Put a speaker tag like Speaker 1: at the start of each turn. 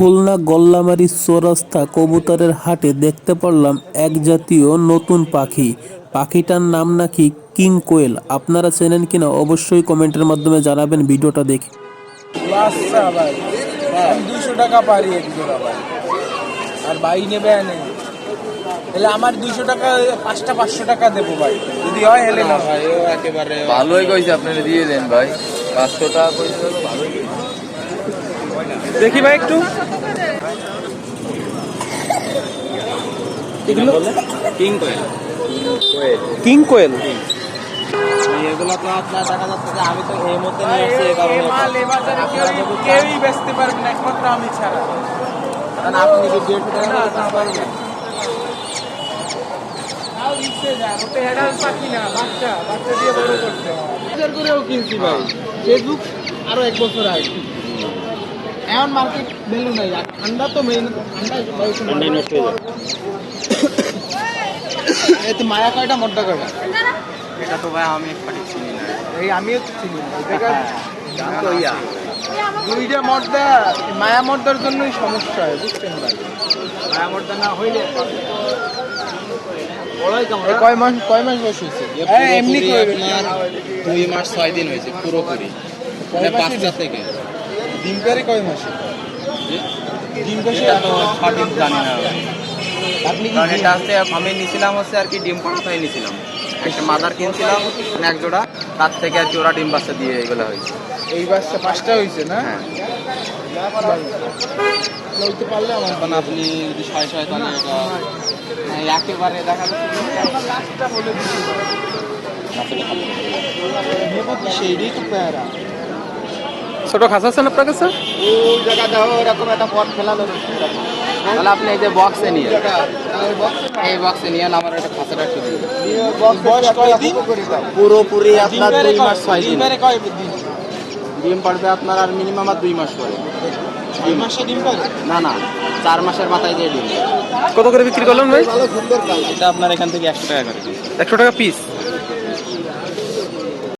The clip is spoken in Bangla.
Speaker 1: খুলনা গল্লামারী চৌরাস্তা কবুতরের হাটে দেখতে পারলাম এক জাতীয় নতুন পাখি। পাখিটার নাম নাকি কিং কোয়েল। আপনারা চেনেন কিনা অবশ্যই কমেন্টের মাধ্যমে জানাবেন ভিডিওটা দেখে।
Speaker 2: আচ্ছা ভাই, আমি 200 টাকা পারি এক জোড়া ভাই। আর ভাই নেবে না তাহলে আমার 200 টাকা, 5টা 500 টাকা দেবো ভাই, যদি হয় হেলে না ভাই। ও একেবারে
Speaker 3: ভালোই কইছে, আপনারা দিয়ে দেন ভাই। 500 টাকা কইছে তো ভালোই।
Speaker 2: দেখি ভাই একটু এগুলো
Speaker 3: কিং কোয়েল।
Speaker 2: কিং কোয়েল।
Speaker 3: এগুলো তো আপনার দেখা যাচ্ছে যে আমি তো এই মধ্যে নিয়ে আসছি, এই কারণে
Speaker 2: মাল এ বাজারে কেউই বেচতে পারবে না, একমাত্র আমি ছাড়া।
Speaker 3: কারণ আপনি যদি 150 টাকা করে না পারবেন।
Speaker 2: তাও দিচ্ছে যা, ওটা হেডাল পাখি না, বাচ্চা বাচ্চা দিয়ে বড় করতে হয়। হাজার করেও কিনছি ভাই, ফেসবুক আরো 1 বছর আগে। এখন মার্কেট ভ্যালু নাই, ঠান্ডা তো মেইন, ঠান্ডা নষ্ট হয়ে যায়। এতে মায়া কয়টা মোটা কয়টা?
Speaker 3: এটা তো ভাই আমি সঠিক চিনি না।
Speaker 2: এই আমিও তো চিনি না। দাম তো ইয়া দুইটা মর্দা, মায়া মর্দার জন্যই সমস্যা হয়, বুঝছেন ভাই? মায়া মর্দা না হইলে কয় মাস বয়স হয়েছে? এমনি
Speaker 3: আপনার 2 মাস 6 দিন হয়েছে পুরোপুরি, মানে বাচ্চা থেকে।
Speaker 2: ডিম পারে কয় মাসে? ডিম পাশে
Speaker 3: এটা তো সঠিক জানি না
Speaker 2: আপনি কি
Speaker 3: কারণ এটা হচ্ছে আমি নিয়েছিলাম হচ্ছে আর কি ডিম পাড়াটাই নিয়েছিলাম। একটা মাদার কিনছিলাম মানে এক জোড়া, তার থেকে আর কি ওরা ডিম বাচ্চা দিয়ে এগুলো হয়েছে।
Speaker 2: এই বাচ্চা 5টা হয়েছে না?
Speaker 3: হ্যাঁ,
Speaker 2: লইতে পারলে আমার
Speaker 3: এখন আপনি যদি 600 তাহলে এটা একেবারে দেখা যাচ্ছে
Speaker 2: বলে দিচ্ছি নেবো কি সেইটাই তো প্যারা।
Speaker 3: ছোট খাঁচা আছেন আপনার কাছে?
Speaker 2: ওই জায়গা দাও, এরকম একটা পট ফেলানো
Speaker 3: তাহলে আপনি এই যে বক্সে নিয়ে এই বক্সে নিয়ে আমার একটা খাঁচাটা একটু দিন।
Speaker 2: বয়স কয়দিন?
Speaker 3: পুরোপুরি আপনার 2 মাস 6 দিন
Speaker 2: ডিমের কয় দিন?
Speaker 3: ডিম পারবে আপনার আর মিনিমাম আর 2 মাস পরে।
Speaker 2: 6 মাসে ডিম পারে?
Speaker 3: না না, 4 মাসের মাথায় দিয়ে ডিম।
Speaker 1: কত করে বিক্রি করলেন ভাই?
Speaker 2: ভালো সুন্দর কালার।
Speaker 3: এটা আপনার এখান থেকে 100 টাকা করে পিস।
Speaker 1: 100 টাকা পিস।